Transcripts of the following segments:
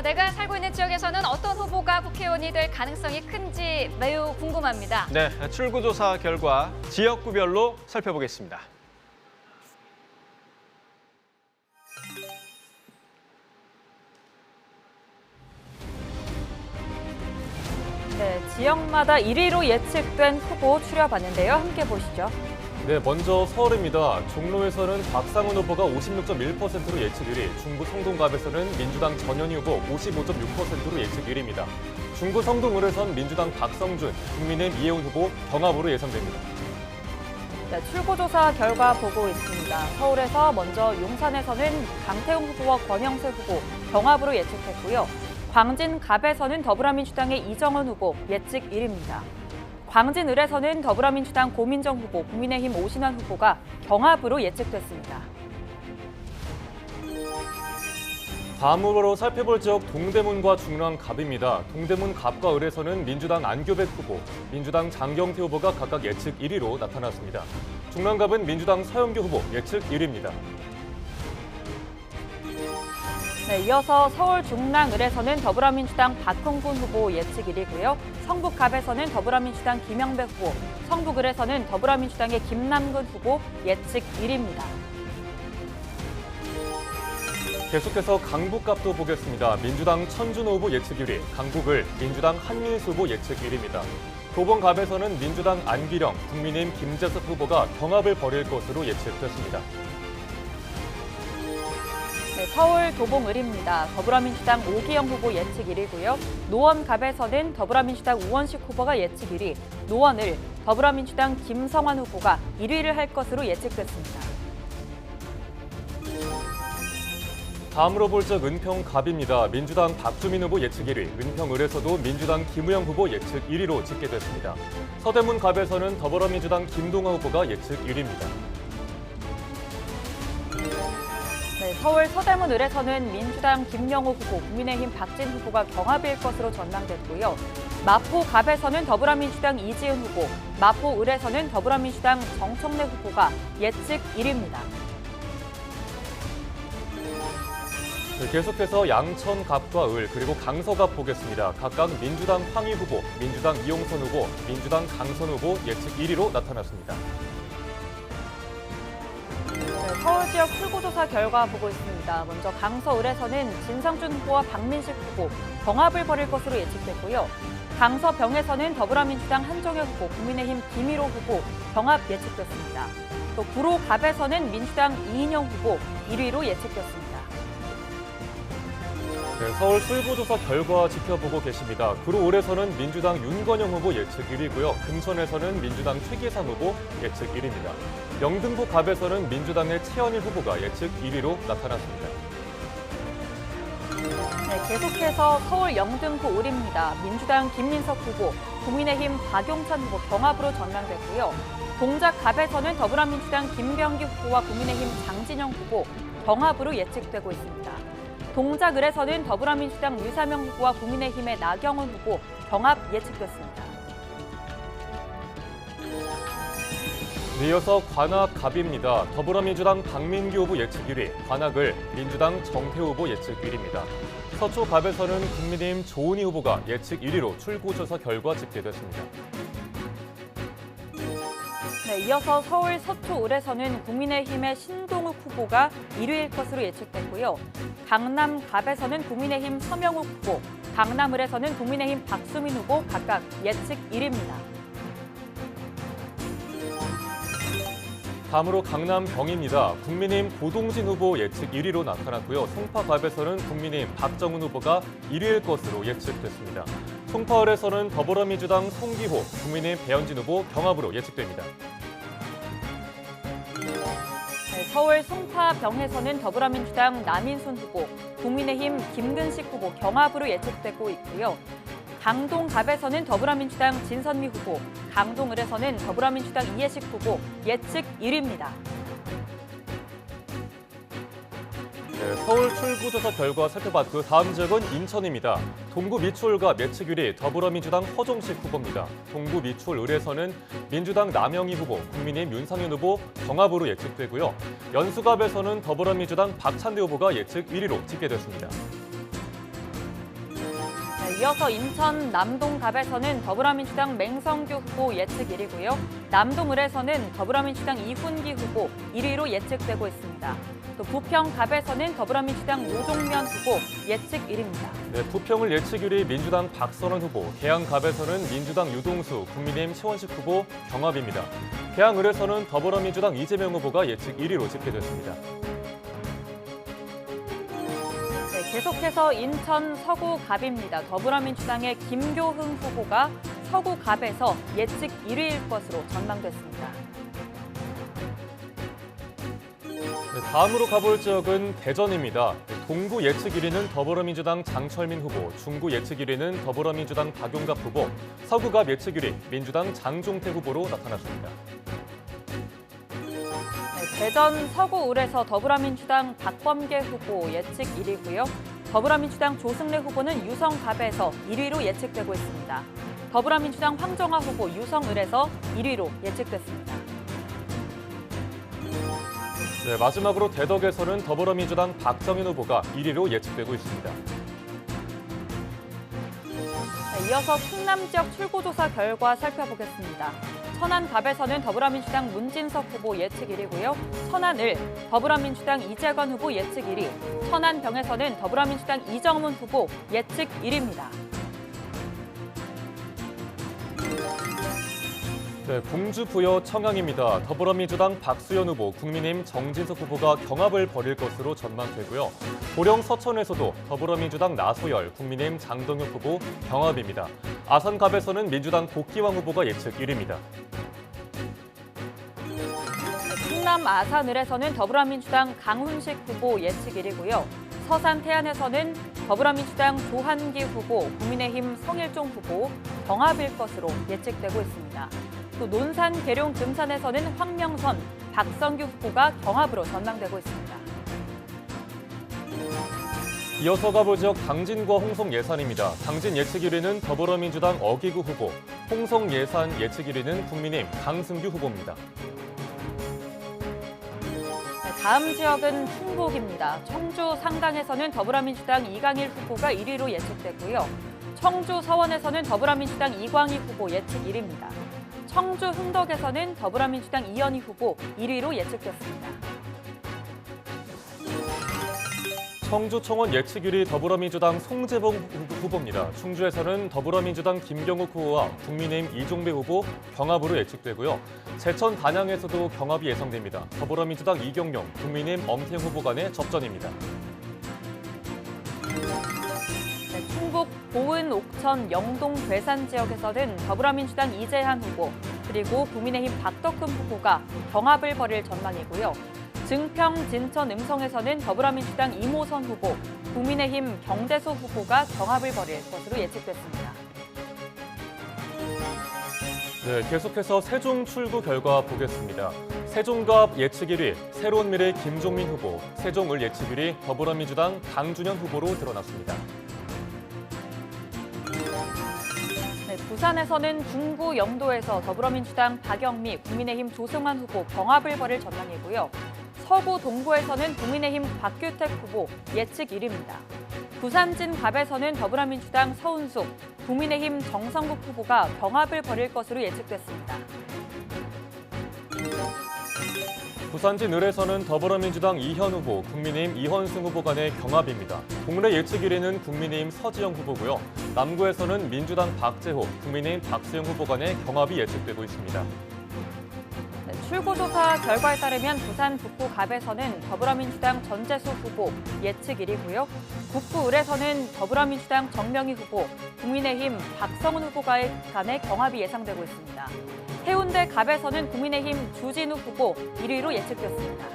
내가 살고 있는 지역에서는 어떤 후보가 국회의원이 될 가능성이 큰지 매우 궁금합니다. 네, 출구조사 결과 지역구별로 살펴보겠습니다. 네, 지역마다 1위로 예측된 후보 추려봤는데요. 함께 보시죠. 네, 먼저 서울입니다. 종로에서는 박상훈 후보가 56.1%로 예측 1위, 중구 성동갑에서는 민주당 전현희 후보 55.6%로 예측 1위입니다. 중구 성동을에선 민주당 박성준, 국민의힘 이혜훈 후보 경합으로 예상됩니다. 네, 출구조사 결과 보고 있습니다. 서울에서 먼저 용산에서는 강태웅 후보와 권영세 후보 경합으로 예측했고요. 광진갑에서는 더불어민주당의 이정은 후보 예측 1위입니다. 광진을에서는 더불어민주당 고민정 후보, 국민의힘 오신환 후보가 경합으로 예측됐습니다. 다음으로 살펴볼 지역 동대문과 중랑갑입니다. 동대문 갑과 을에서는 민주당 안교백 후보, 민주당 장경태 후보가 각각 예측 1위로 나타났습니다. 중랑갑은 민주당 서영교 후보 예측 1위입니다. 네, 이어서 서울 중랑을에서는 더불어민주당 박홍근 후보 예측 1위고요. 성북갑에서는 더불어민주당 김영배 후보, 성북을에서는 더불어민주당의 김남근 후보 예측 1위입니다. 계속해서 강북갑도 보겠습니다. 민주당 천준호 후보 예측 1위, 강북을 민주당 한민수 후보 예측 1위입니다. 도봉갑에서는 민주당 안기령, 국민의힘 김재섭 후보가 경합을 벌일 것으로 예측됐습니다. 네, 서울 도봉을입니다. 더불어민주당 오기영 후보 예측 1위고요. 노원갑에서는 더불어민주당 우원식 후보가 예측 1위, 노원을 더불어민주당 김성환 후보가 1위를 할 것으로 예측됐습니다. 다음으로 볼 적 은평갑입니다. 민주당 박주민 후보 예측 1위, 은평을에서도 민주당 김우영 후보 예측 1위로 집계됐습니다. 서대문갑에서는 더불어민주당 김동화 후보가 예측 1위입니다. 네, 서울 서대문을에서는 민주당 김영호 후보, 국민의힘 박진 후보가 경합일 것으로 전망됐고요. 마포갑에서는 더불어민주당 이지은 후보, 마포을에서는 더불어민주당 정청래 후보가 예측 1위입니다. 네, 계속해서 양천갑과 을 그리고 강서갑 보겠습니다. 각각 민주당 황희 후보, 민주당 이용선 후보, 민주당 강선 후보 예측 1위로 나타났습니다. 서울 지역 출구조사 결과 보고 있습니다. 먼저 강서을에서는 진상준 후보와 박민식 후보 경합을 벌일 것으로 예측됐고요. 강서병에서는 더불어민주당 한종혁 후보, 국민의힘 김일호 후보 경합 예측됐습니다. 또 구로갑에서는 민주당 이인영 후보 1위로 예측됐습니다. 네, 서울 출구조사 결과 지켜보고 계십니다. 구로을에서는 민주당 윤건영 후보 예측 1위고요. 금천에서는 민주당 최기상 후보 예측 1위입니다. 영등포갑에서는 민주당의 최현일 후보가 예측 1위로 나타났습니다. 네, 계속해서 서울 영등포을입니다. 민주당 김민석 후보, 국민의힘 박용찬 후보 경합으로 전망됐고요. 동작갑에서는 더불어민주당 김병기 후보와 국민의힘 장진영 후보 경합으로 예측되고 있습니다. 동작을에서는 더불어민주당 류사명 후보와 국민의힘의 나경원 후보 경합 예측됐습니다. 네, 이어서 관악갑입니다. 더불어민주당 박민규 후보 예측 1위, 관악을 민주당 정태우 후보 예측 1위입니다. 서초갑에서는 국민의힘 조은희 후보가 예측 1위로 출구조사 결과 집계됐습니다. 네, 이어서 서울 서초을에서는 국민의힘의 신동욱 후보가 1위일 것으로 예측됐고요. 강남갑에서는 국민의힘 서명욱 후보, 강남을에서는 국민의힘 박수민 후보 각각 예측 1위입니다. 다음으로 강남병입니다. 국민의힘 고동진 후보 예측 1위로 나타났고요. 송파갑에서는 국민의힘 박정훈 후보가 1위일 것으로 예측됐습니다. 송파을에서는 더불어민주당 송기호, 국민의힘 배현진 후보 경합으로 예측됩니다. 네, 서울 송파병에서는 더불어민주당 남인순 후보, 국민의힘 김근식 후보 경합으로 예측되고 있고요. 강동갑에서는 더불어민주당 진선미 후보, 강동을에서는 더불어민주당 이해식 후보 예측 1위입니다. 네, 서울 출구조사 결과 살펴봤고 다음 지역은 인천입니다. 동구 미추홀갑 예측 1위 더불어민주당 허종식 후보입니다. 동구 미추홀을에서는 민주당 남영희 후보, 국민의힘 윤상현 후보 경합으로 예측되고요. 연수갑에서는 더불어민주당 박찬대 후보가 예측 1위로 집계됐습니다. 이어서 인천 남동갑에서는 더불어민주당 맹성규 후보 예측 1위고요. 남동을에서는 더불어민주당 이훈기 후보 1위로 예측되고 있습니다. 또 부평갑에서는 더불어민주당 노종면 후보 예측 1위입니다. 네, 부평을 예측 1위 민주당 박선원 후보, 계양갑에서는 민주당 유동수, 국민의힘 최원식 후보 경합입니다. 계양을에서는 더불어민주당 이재명 후보가 예측 1위로 집계됐습니다. 네, 계속해서 인천 서구갑입니다. 더불어민주당의 김교흥 후보가 서구갑에서 예측 1위일 것으로 전망됐습니다. 네, 다음으로 가볼 지역은 대전입니다. 동구 예측 1위는 더불어민주당 장철민 후보, 중구 예측 1위는 더불어민주당 박용갑 후보, 서구갑 예측 1위 민주당 장종태 후보로 나타났습니다. 네, 대전 서구울에서 더불어민주당 박범계 후보 예측 1위고요. 더불어민주당 조승래 후보는 유성갑에서 1위로 예측되고 있습니다. 더불어민주당 황정화 후보 유성을에서 1위로 예측됐습니다. 네, 마지막으로 대덕에서는 더불어민주당 박정인 후보가 1위로 예측되고 있습니다. 네, 이어서 충남 지역 출구조사 결과 살펴보겠습니다. 천안갑에서는 더불어민주당 문진석 후보 예측 1위고요. 천안을 더불어민주당 이재건 후보 예측 1위, 천안병에서는 더불어민주당 이정문 후보 예측 1위입니다. 네, 공주 부여 청양입니다. 더불어민주당 박수현 후보, 국민의힘 정진석 후보가 경합을 벌일 것으로 전망되고요. 고령 서천에서도 더불어민주당 나소열, 국민의힘 장동혁 후보 경합입니다. 아산갑에서는 민주당 복기왕 후보가 예측 1위입니다. 충남 아산을에서는 더불어민주당 강훈식 후보 예측 1위고요. 서산 태안에서는 더불어민주당 조한기 후보, 국민의힘 성일종 후보 경합일 것으로 예측되고 있습니다. 또 논산, 계룡, 금산에서는 황명선, 박성규 후보가 경합으로 전망되고 있습니다. 이어서 가볼 지역 당진과 홍성 예산입니다. 당진 예측 1위는 더불어민주당 어기구 후보, 홍성 예산 예측 1위는 국민의힘 강승규 후보입니다. 다음 지역은 충북입니다. 청주 상당에서는 더불어민주당 이강일 후보가 1위로 예측됐고요. 청주 서원에서는 더불어민주당 이광희 후보 예측 1위입니다. 청주 흥덕에서는 더불어민주당 이현희 후보 1위로 예측됐습니다. 청주 청원 예측 1위 더불어민주당 송재봉 후보입니다. 충주에서는 더불어민주당 김경욱 후보와 국민의힘 이종배 후보 경합으로 예측되고요. 제천 단양에서도 경합이 예상됩니다. 더불어민주당 이경용, 국민의힘 엄태영 후보 간의 접전입니다. 네, 충북 보은, 옥천, 영동, 괴산 지역에서는 더불어민주당 이재한 후보 그리고 국민의힘 박덕흠 후보가 경합을 벌일 전망이고요. 증평, 진천, 음성에서는 더불어민주당 이모선 후보, 국민의힘 경대소 후보가 경합을 벌일 것으로 예측됐습니다. 네, 계속해서 세종 출구 결과 보겠습니다. 세종갑 예측 1위 새로운 미래 김종민 후보, 세종을 예측 1위 더불어민주당 강준현 후보로 드러났습니다. 네, 부산에서는 중구 영도에서 더불어민주당 박영미, 국민의힘 조승환 후보 경합을 벌일 전망이고요. 서구 동구에서는 국민의힘 박규택 후보 예측 1위입니다. 부산진 갑에서는 더불어민주당 서운숙, 국민의힘 정성국 후보가 경합을 벌일 것으로 예측됐습니다. 부산진 을에서는 더불어민주당 이현 후보, 국민의힘 이헌승 후보 간의 경합입니다. 동래 예측 1위는 국민의힘 서지영 후보고요. 남구에서는 민주당 박재호, 국민의힘 박수영 후보 간의 경합이 예측되고 있습니다. 네, 출구조사 결과에 따르면 부산 북구 갑에서는 더불어민주당 전재수 후보 예측 1위고요. 북구 을에서는 더불어민주당 정명희 후보, 국민의힘 박성훈 후보 간의 경합이 예상되고 있습니다. 해운대 갑에서는 국민의힘 주진우 후보 1위로 예측됐습니다.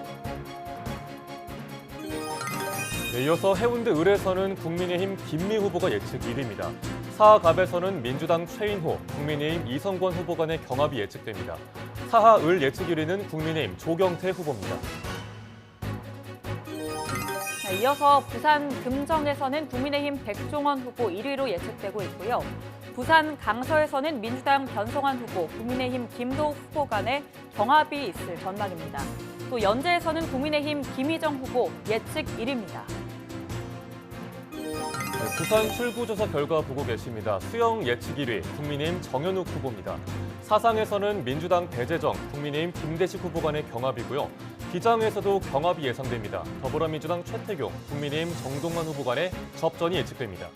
네, 이어서 해운대 을에서는 국민의힘 김미 후보가 예측 1위입니다. 사하갑에서는 민주당 최인호, 국민의힘 이성권 후보 간의 경합이 예측됩니다. 사하을 예측 1위는 국민의힘 조경태 후보입니다. 네, 이어서 부산 금정에서는 국민의힘 백종원 후보 1위로 예측되고 있고요. 부산 강서에서는 민주당 변성환 후보, 국민의힘 김도우 후보 간의 경합이 있을 전망입니다. 또 연제에서는 국민의힘 김희정 후보 예측 1위입니다. 부산 출구조사 결과 보고 계십니다. 수영 예측 1위 국민의힘 정현욱 후보입니다. 사상에서는 민주당 배재정, 국민의힘 김대식 후보 간의 경합이고요. 비장에서도 경합이 예상됩니다. 더불어민주당 최태교, 국민의힘 정동환 후보 간의 접전이 예측됩니다.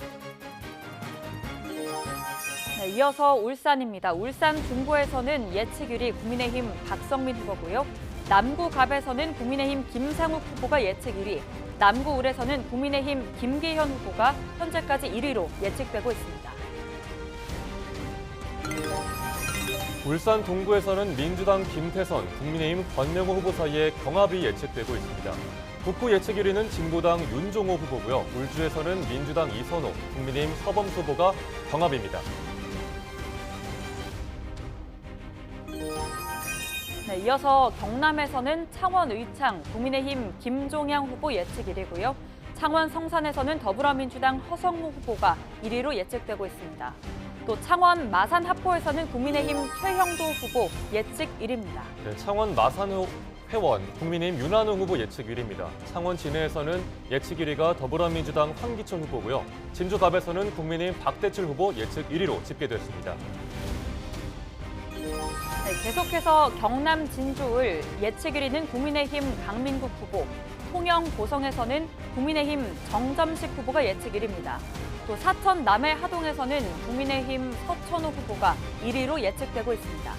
네, 이어서 울산입니다. 울산 중구에서는 예측 1위 국민의힘 박성민 후보고요. 남구 갑에서는 국민의힘 김상욱 후보가 예측 1위, 남구 을에서는 국민의힘 김기현 후보가 현재까지 1위로 예측되고 있습니다. 울산 동구에서는 민주당 김태선, 국민의힘 권명호 후보 사이에 경합이 예측되고 있습니다. 북구 예측 1위는 진보당 윤종호 후보고요. 울주에서는 민주당 이선호, 국민의힘 서범수 후보가 경합입니다. 네, 이어서 경남에서는 창원 의창, 국민의힘 김종양 후보 예측 1위고요. 창원 성산에서는 더불어민주당 허성무 후보가 1위로 예측되고 있습니다. 또 창원 마산 합포에서는 국민의힘 최형도 후보 예측 1위입니다. 네, 창원 마산 회원, 국민의힘 윤한우 후보 예측 1위입니다. 창원 진해에서는 예측 1위가 더불어민주당 황기천 후보고요. 진주 갑에서는 국민의힘 박대출 후보 예측 1위로 집계됐습니다. 네, 계속해서 경남 진주을 예측 1위는 국민의힘 강민국 후보, 통영 고성에서는 국민의힘 정점식 후보가 예측 1위입니다. 또 사천 남해 하동에서는 국민의힘 서천호 후보가 1위로 예측되고 있습니다.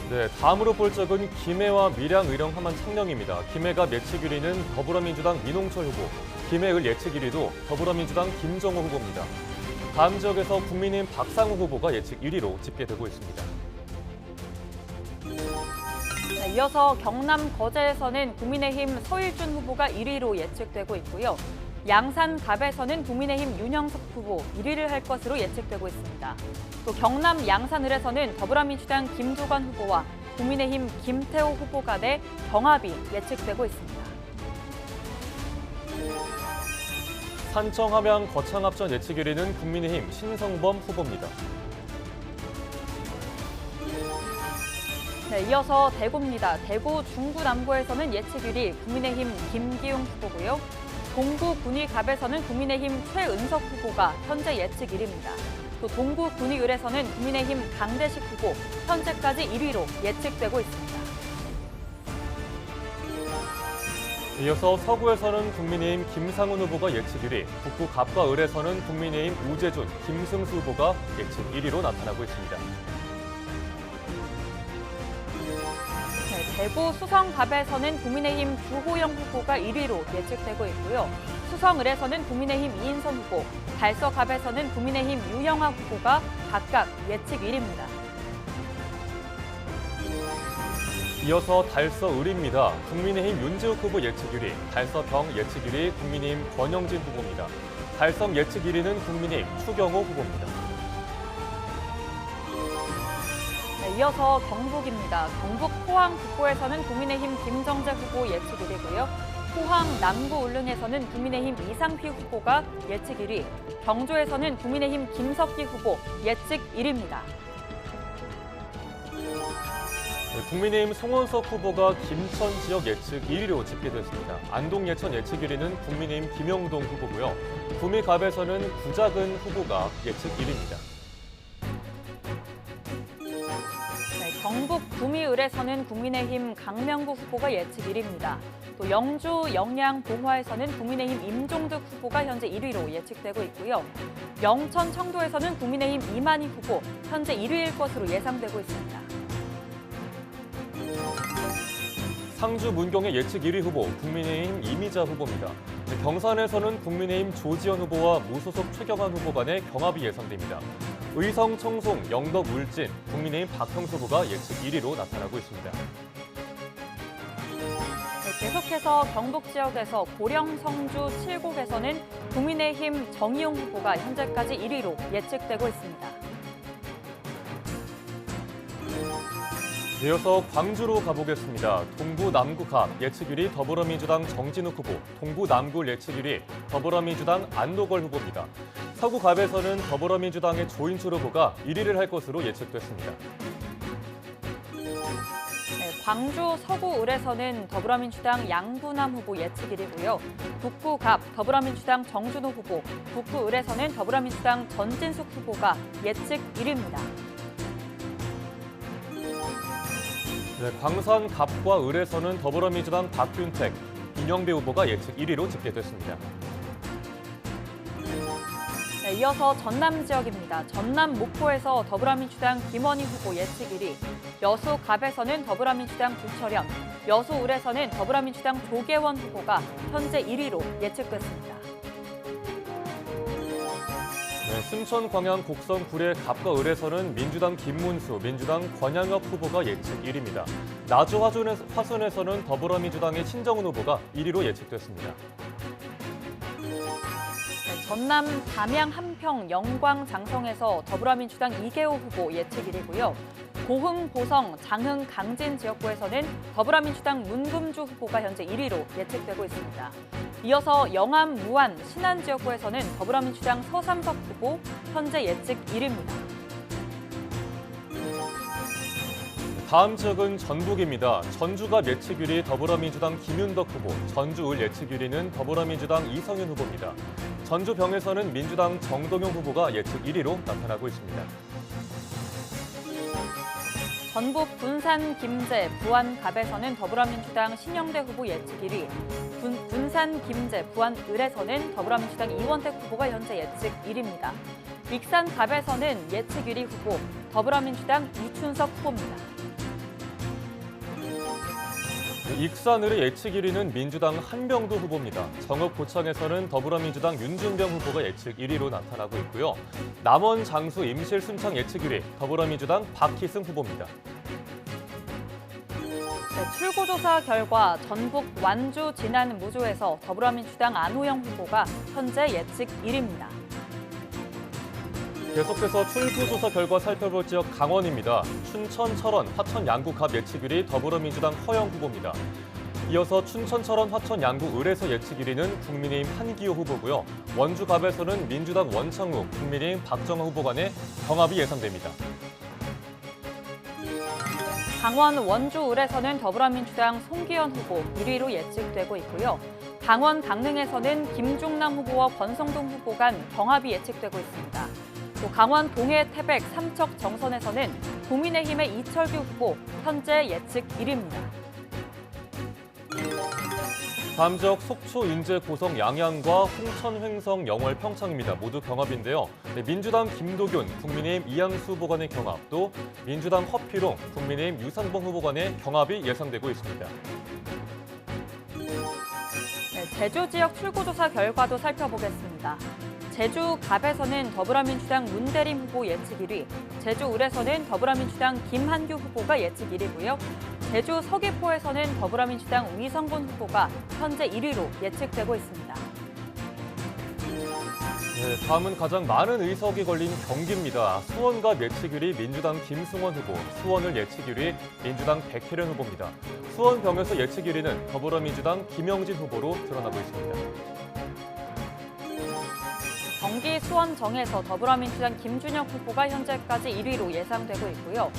네, 다음으로 볼 적은 김해와 밀양, 의령, 함안, 창녕입니다. 김해가 예측 1위는 더불어민주당 민홍철 후보, 김해을 예측 1위도 더불어민주당 김정호 후보입니다. 다음 지역에서 국민의힘 박상우 후보가 예측 1위로 집계되고 있습니다. 네, 이어서 경남 거제에서는 국민의힘 서일준 후보가 1위로 예측되고 있고요. 양산 갑에서는 국민의힘 윤영석 후보 1위를 할 것으로 예측되고 있습니다. 또 경남 양산을에서는 더불어민주당 김두관 후보와 국민의힘 김태호 후보 간의 경합이 예측되고 있습니다. 산청, 함양, 거창 합전 예측 1위는 국민의힘 신성범 후보입니다. 네, 이어서 대구입니다. 대구 중구 남구에서는 예측 1위 국민의힘 김기용 후보고요. 동구 군위 갑에서는 국민의힘 최은석 후보가 현재 예측 1위입니다. 또 동구 군위 을에서는 국민의힘 강대식 후보 현재까지 1위로 예측되고 있습니다. 이어서 서구에서는 국민의힘 김상훈 후보가 예측 1위, 북구 갑과 을에서는 국민의힘 우재준, 김승수 후보가 예측 1위로 나타나고 있습니다. 네, 대구 수성갑에서는 국민의힘 주호영 후보가 1위로 예측되고 있고요. 수성을에서는 국민의힘 이인선 후보, 달서갑에서는 국민의힘 유영아 후보가 각각 예측 1위입니다. 이어서 달서 을입니다. 국민의힘 윤재욱 후보 예측 1위, 달서 병 예측 1위 국민의힘 권영진 후보입니다. 달성 예측 1위는 국민의힘 추경호 후보입니다. 네, 이어서 경북입니다. 경북 포항 북부에서는 국민의힘 김정재 후보 예측 1위고요. 포항 남구 울릉에서는 국민의힘 이상휘 후보가 예측 1위, 경주에서는 국민의힘 김석기 후보 예측 1위입니다. 국민의힘 송원석 후보가 김천 지역 예측 1위로 집계됐습니다. 안동 예천 예측 1위는 국민의힘 김영동 후보고요. 구미갑에서는 구자근 후보가 예측 1위입니다. 네, 경북 구미을에서는 국민의힘 강명구 후보가 예측 1위입니다. 또 영주, 영양, 봉화에서는 국민의힘 임종득 후보가 현재 1위로 예측되고 있고요. 영천, 청도에서는 국민의힘 이만희 후보 현재 1위일 것으로 예상되고 있습니다. 상주 문경의 예측 1위 후보 국민의힘 이미자 후보입니다. 경산에서는 국민의힘 조지현 후보와 무소속 최경환 후보 간의 경합이 예상됩니다. 의성, 청송, 영덕, 울진 국민의힘 박형수 후보가 예측 1위로 나타나고 있습니다. 네, 계속해서 경북 지역에서 고령, 성주, 칠곡에서는 국민의힘 정의용 후보가 현재까지 1위로 예측되고 있습니다. 이어서 광주로 가보겠습니다. 동부 남구 갑 예측 1위 더불어민주당 정진욱 후보, 동부 남구 예측 1위 더불어민주당 안노걸 후보입니다. 서구 갑에서는 더불어민주당의 조인철 후보가 1위를 할 것으로 예측됐습니다. 네, 광주 서구 을에서는 더불어민주당 양부남 후보 예측 1위고요. 북구 갑 더불어민주당 정준호 후보, 북구 을에서는 더불어민주당 전진숙 후보가 예측 1위입니다. 네, 광산 갑과 을에서는 더불어민주당 박균택, 이영배 후보가 예측 1위로 집계됐습니다. 네, 이어서 전남 지역입니다. 전남 목포에서 더불어민주당 김원희 후보 예측 1위, 여수 갑에서는 더불어민주당 주철현, 여수 을에서는 더불어민주당 조계원 후보가 현재 1위로 예측됐습니다. 네, 순천 광양 곡성 구례 갑과 을에서는 민주당 김문수, 민주당 권양엽 후보가 예측 1위입니다. 나주 화순에서는 더불어민주당의 신정은 후보가 1위로 예측됐습니다. 네, 전남 담양 함평 영광 장성에서 더불어민주당 이계호 후보 예측 1위고요. 고흥 보성 장흥 강진 지역구에서는 더불어민주당 문금주 후보가 현재 1위로 예측되고 있습니다. 이어서 영암 무안 신안 지역구에서는 더불어민주당 서삼석 후보 현재 예측 1위입니다. 다음 지역은 전북입니다. 전주갑 예측 1위 더불어민주당 김윤덕 후보, 전주을 예측 1위는 더불어민주당 이성윤 후보입니다. 전주병에서는 민주당 정동영 후보가 예측 1위로 나타나고 있습니다. 전북 군산 김제 부안 갑에서는 더불어민주당 신영대 후보 예측 1위, 군산 김제 부안 을에서는 더불어민주당 이원택 후보가 현재 예측 1위입니다. 익산 갑에서는 예측 1위 후보 더불어민주당 이춘석 후보입니다. 익산을의 예측 1위는 민주당 한병도 후보입니다. 정읍 고창에서는 더불어민주당 윤준병 후보가 예측 1위로 나타나고 있고요. 남원 장수 임실 순창 예측 1위 더불어민주당 박희승 후보입니다. 네, 출구조사 결과 전북 완주 진안 무주에서 더불어민주당 안호영 후보가 현재 예측 1위입니다. 계속해서 출구조사 결과 살펴볼 지역 강원입니다. 춘천, 철원, 화천, 양구 갑 예측 1위 더불어민주당 허영 후보입니다. 이어서 춘천, 철원, 화천, 양구, 을에서 예측 1위는 국민의힘 한기호 후보고요. 원주 갑에서는 민주당 원창우, 국민의힘 박정아 후보 간의 경합이 예상됩니다. 강원 원주 을에서는 더불어민주당 송기현 후보 1위로 예측되고 있고요. 강원 강릉에서는 김중남 후보와 권성동 후보 간 경합이 예측되고 있습니다. 또 강원 동해 태백 삼척 정선에서는 국민의힘의 이철규 후보 현재 예측 1위입니다. 다음 지역 속초, 인제, 고성, 양양과 홍천, 횡성, 영월, 평창입니다. 모두 경합인데요. 네, 민주당 김도균, 국민의힘 이양수 후보 간의 경합, 또 민주당 허피롱, 국민의힘 유상봉 후보 간의 경합이 예상되고 있습니다. 네, 제주 지역 출구조사 결과도 살펴보겠습니다. 제주 갑에서는 더불어민주당 문대림 후보 예측 1위, 제주 을에서는 더불어민주당 김한규 후보가 예측 1위고요. 제주 서귀포에서는 더불어민주당 위성군 후보가 현재 1위로 예측되고 있습니다. 네, 다음은 가장 많은 의석이 걸린 경기입니다. 수원갑 예측 1위 민주당 김승원 후보, 수원을 예측 1위 민주당 백혜련 후보입니다. 수원병에서 예측 1위는 더불어민주당 김영진 후보로 드러나고 있습니다. 경기 수원정에서 더불어민주당 김준혁 후보가 현재까지 1위로 예상되고 있고요.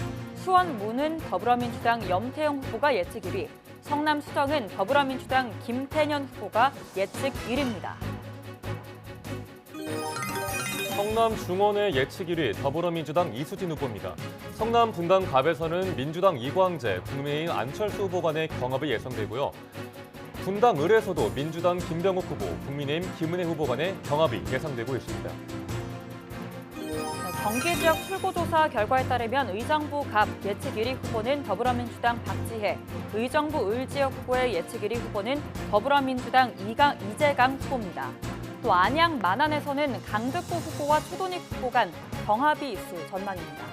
수원무는 더불어민주당 염태영 후보가 예측 1위, 성남 수정은 더불어민주당 김태년 후보가 예측 1위입니다. 성남 중원의 예측 1위 더불어민주당 이수진 후보입니다. 성남 분당 갑에서는 민주당 이광재, 국민의힘 안철수 후보 간의 경합이 예상되고요. 분당 을에서도 민주당 김병욱 후보, 국민의힘 김은혜 후보 간의 경합이 예상되고 있습니다. 경기 지역 출구조사 결과에 따르면 의정부 갑 예측 1위 후보는 더불어민주당 박지혜, 의정부 을 지역구의 예측 1위 후보는 더불어민주당 이재강 후보입니다. 또 안양 만안에서는 강득구 후보와 초돈익 후보 간 경합이 있을 전망입니다.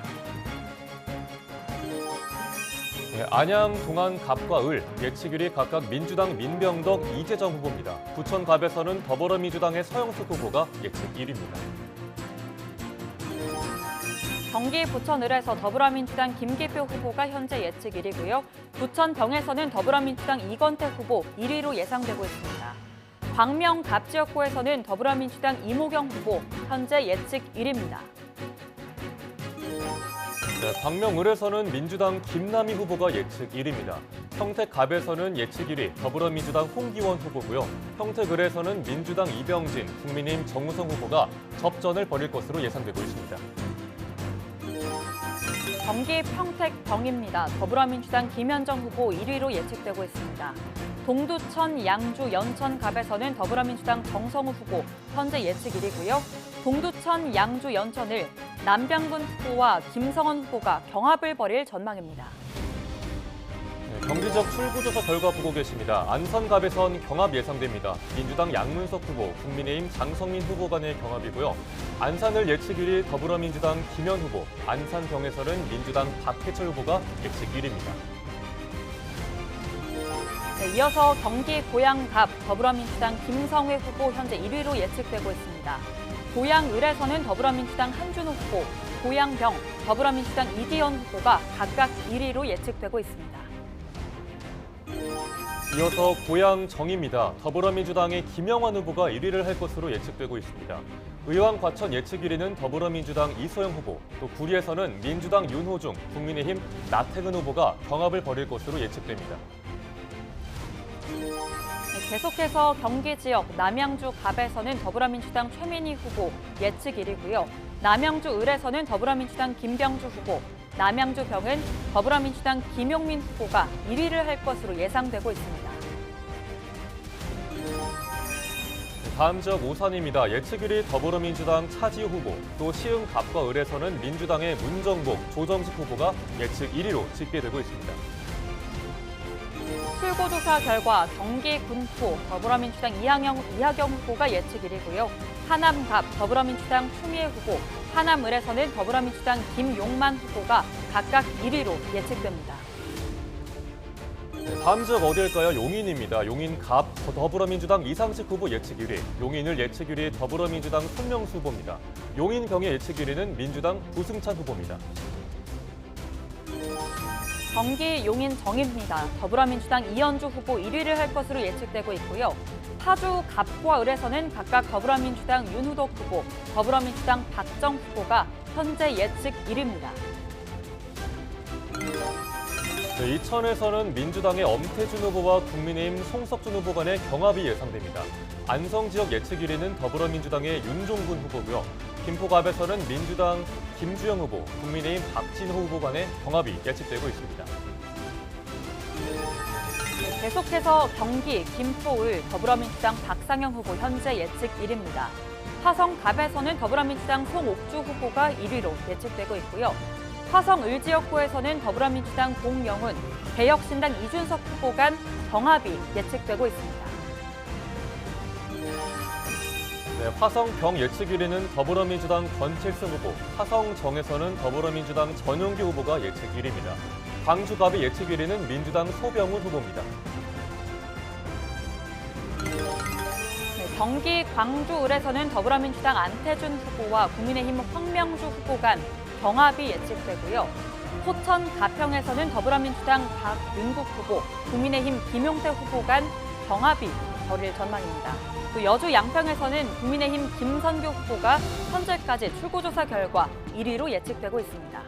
네, 안양, 동안 갑과 을 예측 1위 각각 민주당 민병덕, 이재정 후보입니다. 부천 갑에서는 더불어민주당의 서영숙 후보가 예측 1위입니다. 경기 부천을에서 더불어민주당 김기표 후보가 현재 예측 1위고요. 부천병에서는 더불어민주당 이건택 후보 1위로 예상되고 있습니다. 광명 갑 지역구에서는 더불어민주당 이모경 후보 현재 예측 1위입니다. 네, 광명을에서는 민주당 김남희 후보가 예측 1위입니다. 평택갑에서는 예측 1위 더불어민주당 홍기원 후보고요. 평택을에서는 민주당 이병진, 국민의힘 정우성 후보가 접전을 벌일 것으로 예상되고 있습니다. 경기 평택병입니다. 더불어민주당 김현정 후보 1위로 예측되고 있습니다. 동두천, 양주, 연천갑에서는 더불어민주당 정성우 후보 현재 예측 1위고요. 동두천, 양주, 연천을 남병근 후보와 김성원 후보가 경합을 벌일 전망입니다. 네, 경기적 출구조사 결과 보고 계십니다. 안선갑에선 경합 예상됩니다. 민주당 양문석 후보, 국민의힘 장성민 후보 간의 경합이고요. 안산을 예측 1위 더불어민주당 김현 후보, 안산병에서는 민주당 박해철 후보가 예측 1위입니다. 네, 이어서 경기 고양갑 더불어민주당 김성회 후보 현재 1위로 예측되고 있습니다. 고양을에서는 더불어민주당 한준호 후보, 고양병 더불어민주당 이기현 후보가 각각 1위로 예측되고 있습니다. 이어서 고양정입니다. 더불어민주당의 김영환 후보가 1위를 할 것으로 예측되고 있습니다. 의왕 과천 예측 1위는 더불어민주당 이소영 후보, 또 구리에서는 민주당 윤호중, 국민의힘 나태근 후보가 경합을 벌일 것으로 예측됩니다. 계속해서 경기 지역 남양주 갑에서는 더불어민주당 최민희 후보 예측 1위고요. 남양주 을에서는 더불어민주당 김병주 후보, 남양주 병은 더불어민주당 김용민 후보가 1위를 할 것으로 예상되고 있습니다. 다음 지역 오산입니다. 예측 1위 더불어민주당 차지우 후보, 또 시흥 갑과 을에서는 민주당의 문정복, 조정식 후보가 예측 1위로 집계되고 있습니다. 출구조사 결과 경기 군포 더불어민주당 이하경 후보가 예측 1위고요. 하남갑 더불어민주당 추미애 후보, 하남을에서는 더불어민주당 김용만 후보가 각각 1위로 예측됩니다. 네, 다음 지역 어디일까요? 용인입니다. 용인갑 더불어민주당 이상식 후보 예측 1위, 용인을 예측 1위 더불어민주당 손명수 후보입니다. 용인병의 예측 1위는 민주당 부승찬 후보입니다. 경기 용인 정입니다. 더불어민주당 이현주 후보 1위를 할 것으로 예측되고 있고요. 파주 갑과 을에서는 각각 더불어민주당 윤후덕 후보, 더불어민주당 박정 후보가 현재 예측 1위입니다. 네, 이천에서는 민주당의 엄태준 후보와 국민의힘 송석준 후보 간의 경합이 예상됩니다. 안성 지역 예측 1위는 더불어민주당의 윤종군 후보고요. 김포갑에서는 민주당 김주영 후보, 국민의힘 박진호 후보 간의 경합이 예측되고 있습니다. 계속해서 경기 김포을 더불어민주당 박상영 후보 현재 예측 1위입니다. 화성갑에서는 더불어민주당 송옥주 후보가 1위로 예측되고 있고요. 화성 을지역구에서는 더불어민주당 공영훈, 개혁신당 이준석 후보 간 경합이 예측되고 있습니다. 네, 화성병 예측 1위는 더불어민주당 권칠승 후보, 화성정에서는 더불어민주당 전용기 후보가 예측 1위입니다. 광주갑의 예측 1위는 민주당 소병훈 후보입니다. 네, 경기 광주을에서는 더불어민주당 안태준 후보와 국민의힘 황명주 후보 간 경합이 예측되고요. 포천 가평에서는 더불어민주당 박윤국 후보, 국민의힘 김용태 후보 간 경합이 벌일 전망입니다. 또 여주 양평에서는 국민의힘 김선교 후보가 현재까지 출구조사 결과 1위로 예측되고 있습니다.